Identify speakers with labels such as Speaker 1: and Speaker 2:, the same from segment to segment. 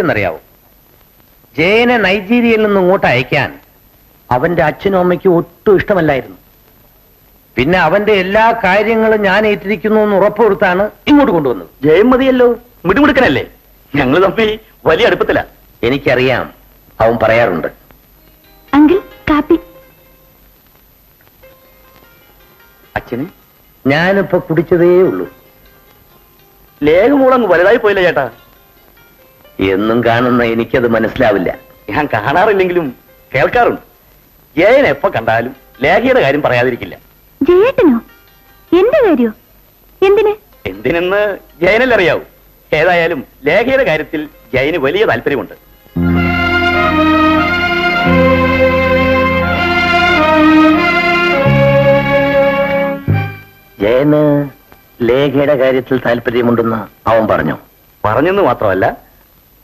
Speaker 1: എന്നറിയാവോ? ജയനെ നൈജീരിയയിൽ നിന്ന് ഇങ്ങോട്ട് അയക്കാൻ അവന്റെ അച്ഛനും അമ്മയ്ക്കും ഒട്ടും ഇഷ്ടമല്ലായിരുന്നു. പിന്നെ അവന്റെ എല്ലാ കാര്യങ്ങളും ഞാൻ ഏറ്റിരിക്കുന്നു എന്ന് ഉറപ്പുവരുത്താണ് ഇങ്ങോട്ട് കൊണ്ടുവന്നത്.
Speaker 2: ജയം മതിയല്ലോ, മിടുമിടുക്കനല്ലേ? ഞങ്ങൾ തമ്മിൽ വലിയ അടുപ്പത്തില.
Speaker 1: എനിക്കറിയാം, അവൻ പറയാറുണ്ട്.
Speaker 3: അങ്കിൾ കാപ്പി.
Speaker 2: അച്ഛന്
Speaker 1: ഞാനിപ്പോ കുടിച്ചതേ ഉള്ളൂ.
Speaker 2: ലേഖമൂളങ്ങ് വലുതായി പോയില്ല ചേട്ടാ.
Speaker 1: എന്നും കാണുന്ന എനിക്കത് മനസ്സിലാവില്ല.
Speaker 2: ഞാൻ കാണാറില്ലെങ്കിലും കേൾക്കാറുണ്ട്. ജയൻ എപ്പോ കണ്ടാലും ലേഖയുടെ കാര്യം പറയാതിരിക്കില്ല.
Speaker 3: ജയേട്ടനോ? എന്റെ കാര്യോ? എന്തിന്?
Speaker 2: എന്തിനെന്ന് ജയനല്ലേ അറിയാവൂ. ഏതായാലും ലേഖയുടെ കാര്യത്തിൽ ജയന് വലിയ താല്പര്യമുണ്ട്.
Speaker 1: ജയന് ലേഖയുടെ കാര്യത്തിൽ താല്പര്യമുണ്ടെന്ന് അവൻ പറഞ്ഞെന്ന്
Speaker 2: മാത്രമല്ല,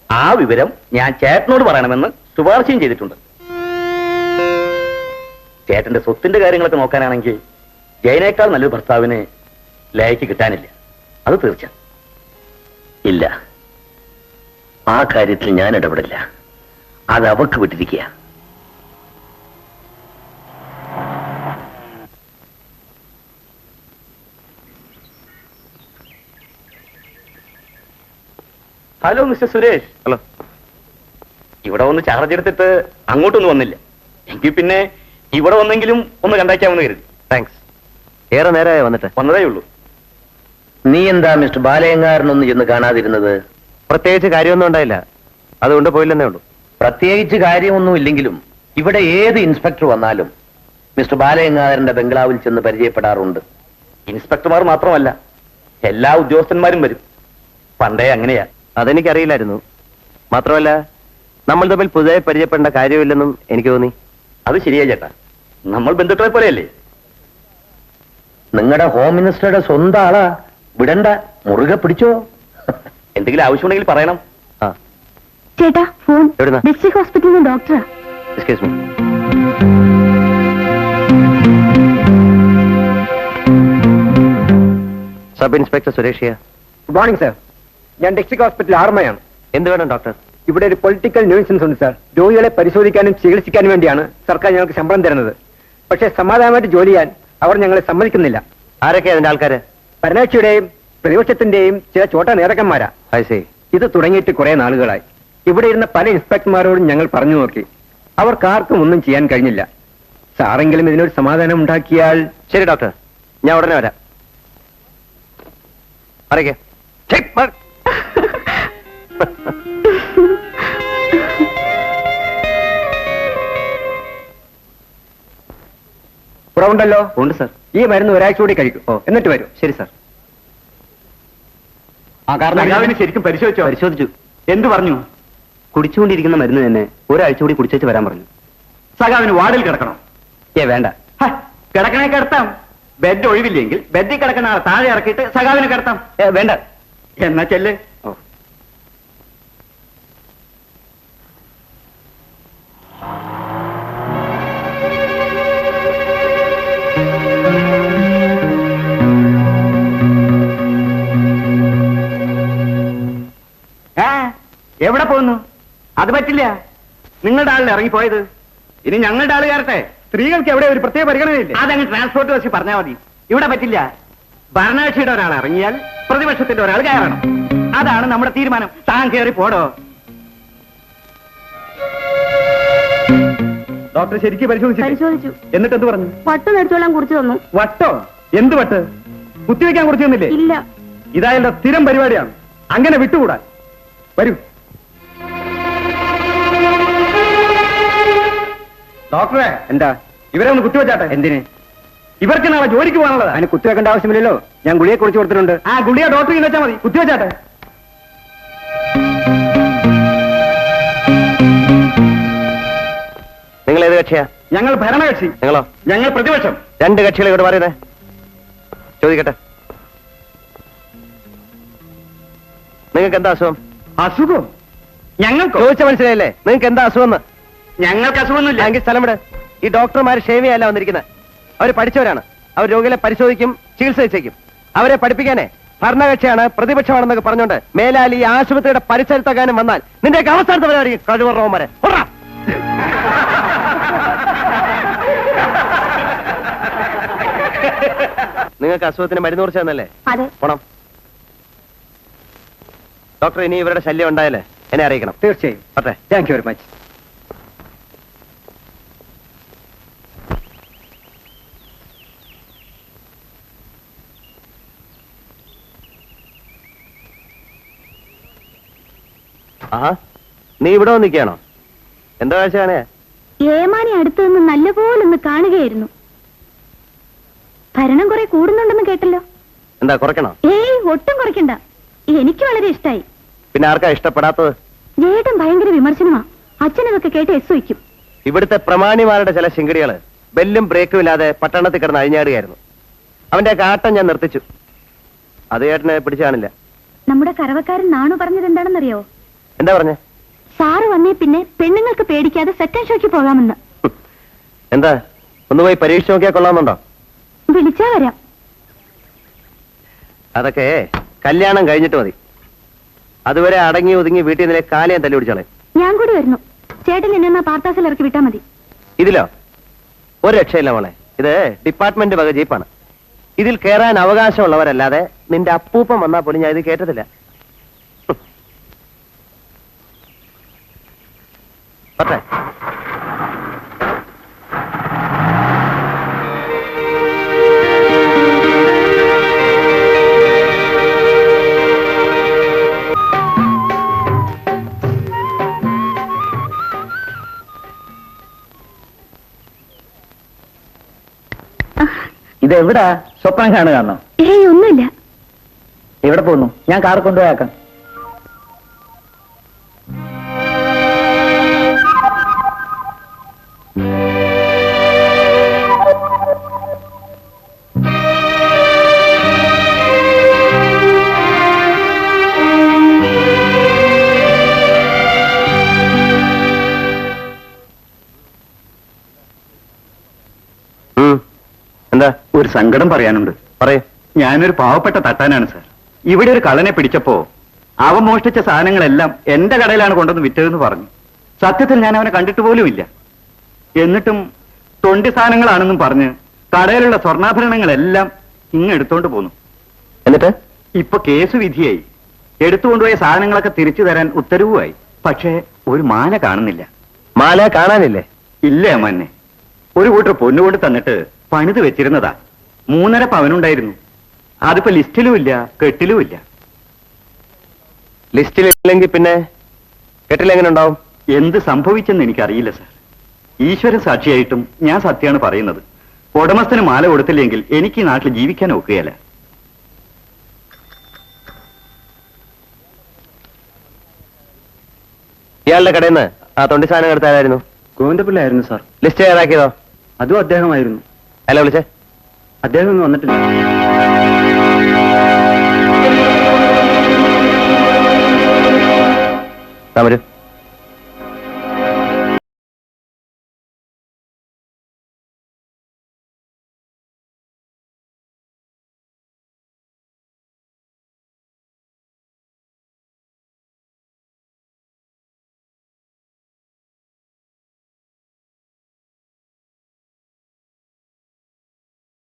Speaker 2: ആ വിവരം ഞാൻ ചേട്ടനോട് പറയണമെന്ന് ശുപാർശയും ചെയ്തിട്ടുണ്ട്. ചേട്ടന്റെ സ്വത്തിന്റെ കാര്യങ്ങളൊക്കെ നോക്കാനാണെങ്കിൽ ജയനേക്കാൾ നല്ലൊരു ഭർത്താവിന് ലേഖയ്ക്ക് കിട്ടാനില്ല. അത് തീർച്ച.
Speaker 1: ഇല്ല, ആ കാര്യത്തിൽ ഞാൻ ഇടപെടില്ല. അത് അവക്ക് വിട്ടിരിക്കുക.
Speaker 2: Hello mister Suresh. ഹലോ. ഇവിടെ ഒന്ന് ചാർജ് എടുത്തിട്ട് അങ്ങോട്ടൊന്നും വന്നില്ല. എങ്കിൽ പിന്നെ ഇവിടെ വന്നെങ്കിലും ഒന്ന് കണ്ടാക്കാമെന്ന് കരുതി.
Speaker 1: താങ്ക്സ്. ഏറെ നേരമായി വന്നതേ
Speaker 2: ഉള്ളൂ.
Speaker 1: നീ എന്താ മിസ്റ്റർ ബാലയങ്കാരനൊന്നും ചെന്ന് കാണാതിരുന്നത്?
Speaker 4: പ്രത്യേകിച്ച് കാര്യമൊന്നും ഉണ്ടായില്ല, അതുകൊണ്ട് പോയില്ലെന്നേ ഉള്ളൂ.
Speaker 1: പ്രത്യേകിച്ച് കാര്യമൊന്നും ഇല്ലെങ്കിലും ഇവിടെ ഏത് ഇൻസ്പെക്ടർ വന്നാലും മിസ്റ്റർ ബാലയങ്കാരന്റെ ബംഗ്ലാവിൽ ചെന്ന് പരിചയപ്പെടാറുണ്ട്.
Speaker 2: ഇൻസ്പെക്ടർമാർ മാത്രമല്ല, എല്ലാ ഉദ്യോഗസ്ഥന്മാരും വരും. പണ്ടേ അങ്ങനെയാ.
Speaker 4: അതെനിക്കറിയില്ലായിരുന്നു. മാത്രമല്ല, നമ്മൾ തമ്മിൽ പുതിയ പരിചയപ്പെടേണ്ട കാര്യമില്ലെന്നും എനിക്ക് തോന്നി.
Speaker 2: അത് ശരിയാ ചേട്ടാ, നമ്മൾ ബന്ധുക്കളെ പോലെയല്ലേ.
Speaker 1: നിങ്ങളുടെ ഹോം മിനിസ്റ്ററുടെ സ്വന്തം ആളാ. വിടണ്ട, മുറുകെ പിടിച്ചോ.
Speaker 2: എന്തെങ്കിലും ആവശ്യമുണ്ടെങ്കിൽ പറയണം.
Speaker 3: ചേട്ടാ, ഫോൺ.
Speaker 4: എവിടുന്നാ?
Speaker 3: ഡിസ്ട്രിക്ട് ഹോസ്പിറ്റലിൽ നിന്ന് ഡോക്ടറാ.
Speaker 4: Excuse me. സബ് ഇൻസ്പെക്ടർ സുരേഷിയ.
Speaker 5: Good morning sir. ഞാൻ ഡിസ്ട്രിക്ട് ഹോസ്പിറ്റൽ ആർമയാണ്.
Speaker 4: എന്ത് വേണം ഡോക്ടർ?
Speaker 5: ഇവിടെ ഒരു പൊളിറ്റിക്കൽ ന്യൂസൻസ് ഉണ്ട് സാർ. രോഗികളെ പരിശോധിക്കാനും ചികിത്സിക്കാനും വേണ്ടിയാണ് സർക്കാർ ഞങ്ങൾക്ക് ശമ്പളം തരുന്നത്. പക്ഷേ സമാധാനമായിട്ട് ജോലി ചെയ്യാൻ അവർ ഞങ്ങളെ സമ്മതിക്കുന്നില്ല.
Speaker 4: ആരൊക്കെയാ അതിന്റെ ആൾക്കാര്?
Speaker 5: ഭരണകക്ഷിയുടെയും പ്രതിപക്ഷത്തിന്റെയും ചില ചോട്ട നേതാക്കന്മാരാ. ഇത് തുടങ്ങിയിട്ട് കുറെ നാളുകളായി. ഇവിടെ ഇരുന്ന പല ഇൻസ്പെക്ടർമാരോടും ഞങ്ങൾ പറഞ്ഞു നോക്കി. അവർക്കാർക്കും ഒന്നും ചെയ്യാൻ കഴിഞ്ഞില്ല. സാറെങ്കിലും ഇതിനൊരു സമാധാനം ഉണ്ടാക്കിയാൽ.
Speaker 4: ശരി ഡോക്ടർ, ഞാൻ ഉടനെ വരാം. അറിയിക്കേ.
Speaker 5: കുറവുണ്ടല്ലോ?
Speaker 4: ഉണ്ട് സർ.
Speaker 5: ഈ മരുന്ന് ഒരാഴ്ച കൂടി കഴിക്കും. എന്നിട്ട് വരും.
Speaker 4: ശരി സർ.
Speaker 5: കാരണം
Speaker 2: ശരിക്കും
Speaker 4: പരിശോധിച്ചു.
Speaker 2: എന്ത് പറഞ്ഞു?
Speaker 4: കുടിച്ചുകൊണ്ടിരിക്കുന്ന മരുന്ന് തന്നെ ഒരാഴ്ച കൂടി കുടിച്ചേച്ച് വരാൻ പറഞ്ഞു.
Speaker 2: സഖാവിന് വാർഡിൽ കിടക്കണം.
Speaker 4: വേണ്ട,
Speaker 2: കിടക്കണേ കിടത്താം. ബെഡ് ഒഴിവില്ലെങ്കിൽ ബെഡിൽ കിടക്കുന്ന ആളെ താഴെ ഇറക്കിയിട്ട് സഖാവിനെ കിടത്താം.
Speaker 4: വേണ്ട.
Speaker 2: എന്നാ ചെല്ല്. എവിടെ പോകുന്നു? അത് പറ്റില്ല. നിങ്ങളുടെ ആളിൽ ഇറങ്ങിപ്പോയത്. ഇനി ഞങ്ങളുടെ ആള് കയറട്ടെ.
Speaker 5: സ്ത്രീകൾക്ക് എവിടെ ഒരു പ്രത്യേക പരിഗണനയില്ലേ?
Speaker 2: അതങ്ങ് ട്രാൻസ്പോർട്ട് ബസ്സിൽ പറഞ്ഞാൽ മതി. ഇവിടെ പറ്റില്ല. ഭരണകക്ഷിയുടെ ഒരാൾ ഇറങ്ങിയാൽ പ്രതിപക്ഷത്തിന്റെ ഒരാൾ കയറണം. അതാണ് നമ്മുടെ തീരുമാനം. താൻ കയറി പോടോ.
Speaker 5: ഡോക്ടർ ശരിക്കും
Speaker 3: പരിശോധിച്ചു.
Speaker 5: എന്നിട്ട് എന്ത് പറഞ്ഞു?
Speaker 3: വട്ട് മേടിച്ചോളാൻ കുറിച്ച് തന്നു.
Speaker 5: വട്ടോ? എന്ത് വട്ട്? കുത്തിവെക്കാൻ കുറിച്ച് തന്നില്ലേ?
Speaker 3: ഇല്ല.
Speaker 5: ഇതായല്ലോ സ്ഥിരം പരിപാടിയാണ്. അങ്ങനെ വിട്ടുകൂടാ. വരൂ ഡോക്ടറെ.
Speaker 4: എന്താ?
Speaker 5: ഇവരെ ഒന്ന് കുത്തിവെച്ചാട്ടെ.
Speaker 4: എന്തിന്?
Speaker 5: ഇവർക്ക് നാളെ ജോലിക്ക് പോകാനുള്ളത്. അതിന് കുത്തിവെക്കേണ്ട ആവശ്യമില്ലല്ലോ. ഞാൻ ഗുളിയെ കുറിച്ച് കൊടുത്തിട്ടുണ്ട്. ആ ഗുളിയ ഡോക്ടർ വെച്ചാൽ മതി. കുത്തിവെച്ചാട്ടെ.
Speaker 4: നിങ്ങൾ ഏത് കക്ഷിയാ?
Speaker 5: ഞങ്ങൾ ഭരണകക്ഷി.
Speaker 4: നിങ്ങളോ?
Speaker 5: ഞങ്ങൾ പ്രതിപക്ഷം.
Speaker 4: രണ്ട് കക്ഷികളെ ഇവിടെ പറയുന്നേ. ചോദിക്കട്ടെ, നിങ്ങൾക്ക് എന്താ അസുഖം?
Speaker 5: അസുഖം? ഞങ്ങൾക്ക്
Speaker 4: ചോദിച്ച മനസ്സിലായില്ലേ? നിങ്ങൾക്ക് എന്താ അസുഖം?
Speaker 2: ഞങ്ങൾക്ക് അസുഖമൊന്നുമില്ല.
Speaker 4: എങ്കിൽ സ്ഥലം വിട്. ഈ ഡോക്ടർമാർ ക്ഷേമിയല്ല വന്നിരിക്കുന്നത്. അവർ പഠിച്ചവരാണ്. അവർ രോഗികളെ പരിശോധിക്കും, ചികിത്സ ചെയ്യും. അവരെ പഠിപ്പിക്കാനേ ഭരണകക്ഷിയാണ് പ്രതിപക്ഷമാണെന്നൊക്കെ പറഞ്ഞോണ്ട് മേലാൽ ഈ ആശുപത്രിയുടെ പരിസരത്തെങ്ങാനും വന്നാൽ നിന്റെയൊക്കെ അവസാനത്തെ വരെയായിരിക്കും കഴിവറവന്മാരെ. നിങ്ങൾക്ക് അസുഖത്തിന് മരുന്ന് കുറിച്ച് തന്നല്ലേ?
Speaker 3: അതെ.
Speaker 4: പോണം. ഡോക്ടർ, ഇനി ഇവരുടെ ശല്യം ഉണ്ടായാലേ എന്നെ അറിയിക്കണം.
Speaker 5: തീർച്ചയായും.
Speaker 4: പറ്റേ.
Speaker 5: Thank you very much.
Speaker 4: ആഹാ, നീ ഇവിടെ വന്ന് നിൽക്കുകയാണോ? എന്താ കാഴ്ചയാണ്?
Speaker 3: ഏമാനി അടുത്ത് നിന്ന് നല്ലപോലൊന്ന് കാണുകയായിരുന്നു. ഭരണം കുറെ കൂടുന്നുണ്ടെന്ന് കേട്ടല്ലോ.
Speaker 4: എന്താ കുറയ്ക്കണോ?
Speaker 3: ഏയ്, ഒട്ടും കുറയ്ക്കണ്ട. എനിക്ക് വളരെ ഇഷ്ടായി.
Speaker 4: പിന്നെ ആർക്കാ ഇഷ്ടപ്പെടാത്തത്?
Speaker 3: ജയേട്ടൻ ഭയങ്കര വിമർശനമാ. അച്ഛനതൊക്കെ കേട്ട് എസ് വയ്ക്കും.
Speaker 4: ഇവിടുത്തെ പ്രമാണിമാരുടെ ചില ശിങ്കടികള് ബെല്ലും ബ്രേക്കും ഇല്ലാതെ പട്ടണത്തിൽ കിടന്ന് അഴിഞ്ഞാടുകയായിരുന്നു. അവന്റെ കാട്ടം ഞാൻ നിർത്തിച്ചു. അത് ചേട്ടനെ പിടിച്ചു കാണില്ല.
Speaker 3: നമ്മുടെ കറവക്കാരൻ നാണു പറഞ്ഞത് എന്താണെന്നറിയോ?
Speaker 4: എന്താ പറഞ്ഞേ?
Speaker 3: സാറ് വന്നേ പിന്നെ പെണ്ണുങ്ങൾക്ക് പേടിക്കാതെ സെക്കൻഡ് ഷോയ്ക്ക് പോകാമെന്ന്.
Speaker 4: എന്താ, ഒന്ന് പോയി പരീക്ഷ നോക്കിയാൽ കൊള്ളാമെന്നുണ്ടോ?
Speaker 3: വിളിച്ചാ വരാം.
Speaker 4: അതൊക്കെ കല്യാണം കഴിഞ്ഞിട്ട് മതി. അതുവരെ അടങ്ങി ഒതുങ്ങി വീട്ടിൽ നിന്നിലെ കാലയം തല്ലി പിടിച്ചോളെ.
Speaker 3: ഞാൻ കൂടി വരുന്നു. ചേട്ടൻ എന്നെ പാർത്താസിൽ ഇറക്കി വിട്ടാ മതി.
Speaker 4: ഇതിലോ ഒരു രക്ഷയില്ല മോളെ. ഇത് ഡിപ്പാർട്ട്മെന്റ് വക ജീപ്പാണ്. ഇതിൽ കയറാൻ അവകാശമുള്ളവരല്ലാതെ നിന്റെ അപ്പൂപ്പൻ വന്നാൽ പോലും ഞാൻ ഇത് കേട്ടതില്ല. പറ്റേ.
Speaker 5: ഇതെവിടാ? സ്വപ്നം കാണുകയാണോ?
Speaker 3: ഏയ്, ഒന്നുമില്ല.
Speaker 5: എവിടെ പോകുന്നു? ഞാൻ കാർ കൊണ്ടുപോയാക്കാം.
Speaker 4: എന്താ?
Speaker 5: ഒരു സങ്കടം പറയാനുണ്ട്.
Speaker 4: പറയൂ.
Speaker 5: ഞാനൊരു പാവപ്പെട്ട തട്ടാനാണ് സാർ. ഇവിടെ ഒരു കള്ളനെ പിടിച്ചപ്പോ അവൻ മോഷ്ടിച്ച സാധനങ്ങളെല്ലാം എന്റെ കടയിലാണ് കൊണ്ടുവന്ന് വിറ്റതെന്ന് പറഞ്ഞു. സത്യത്തിൽ ഞാൻ അവനെ കണ്ടിട്ട് പോലുമില്ല. എന്നിട്ടും തൊണ്ടി സാധനങ്ങളാണെന്നും പറഞ്ഞ് കടയിലുള്ള സ്വർണ്ണാഭരണങ്ങളെല്ലാം എടുത്തോണ്ട് പോന്നു.
Speaker 4: എന്നിട്ട്
Speaker 5: ഇപ്പൊ കേസ് വിധിയായി. എടുത്തുകൊണ്ടുപോയ സാധനങ്ങളൊക്കെ തിരിച്ചു തരാൻ ഉത്തരവുമായി. പക്ഷേ ഒരു മാല കാണുന്നില്ല.
Speaker 4: മാല കാണാനില്ലേ?
Speaker 5: ഇല്ല അമ്മന്നെ. ഒരു കൂട്ടർ പൊന്നുകൊണ്ട് തന്നിട്ട് പണിത് വെച്ചിരുന്നതാ. 3.5 പവനുണ്ടായിരുന്നു. അതിപ്പോ ലിസ്റ്റിലും ഇല്ല, കെട്ടിലും ഇല്ല.
Speaker 4: ലിസ്റ്റിലില്ലെങ്കിൽ പിന്നെ കെട്ടിലെങ്ങനെ ഉണ്ടാവും?
Speaker 5: എന്ത് സംഭവിച്ചെന്ന് എനിക്കറിയില്ല സാർ. ഈശ്വരൻ സാക്ഷിയായിട്ടും ഞാൻ സത്യമാണ് പറയുന്നത്. ഉടമസ്ഥന് മാല കൊടുത്തില്ലെങ്കിൽ എനിക്ക് ഈ നാട്ടിൽ ജീവിക്കാൻ ഒക്കുകയല്ല.
Speaker 4: ഇയാളുടെ കടയിൽ നിന്ന് ആ തൊണ്ടി സാധനം എടുത്താലായിരുന്നു?
Speaker 5: ഗോവിന്ദപിള്ളയായിരുന്നു സാർ.
Speaker 4: ലിസ്റ്റ് തയ്യാറാക്കിയതോ?
Speaker 5: അതും അദ്ദേഹമായിരുന്നു.
Speaker 4: അല്ല, വിളിച്ചേ.
Speaker 5: അദ്ദേഹം ഒന്നും വന്നിട്ടില്ല.
Speaker 4: വരൂ.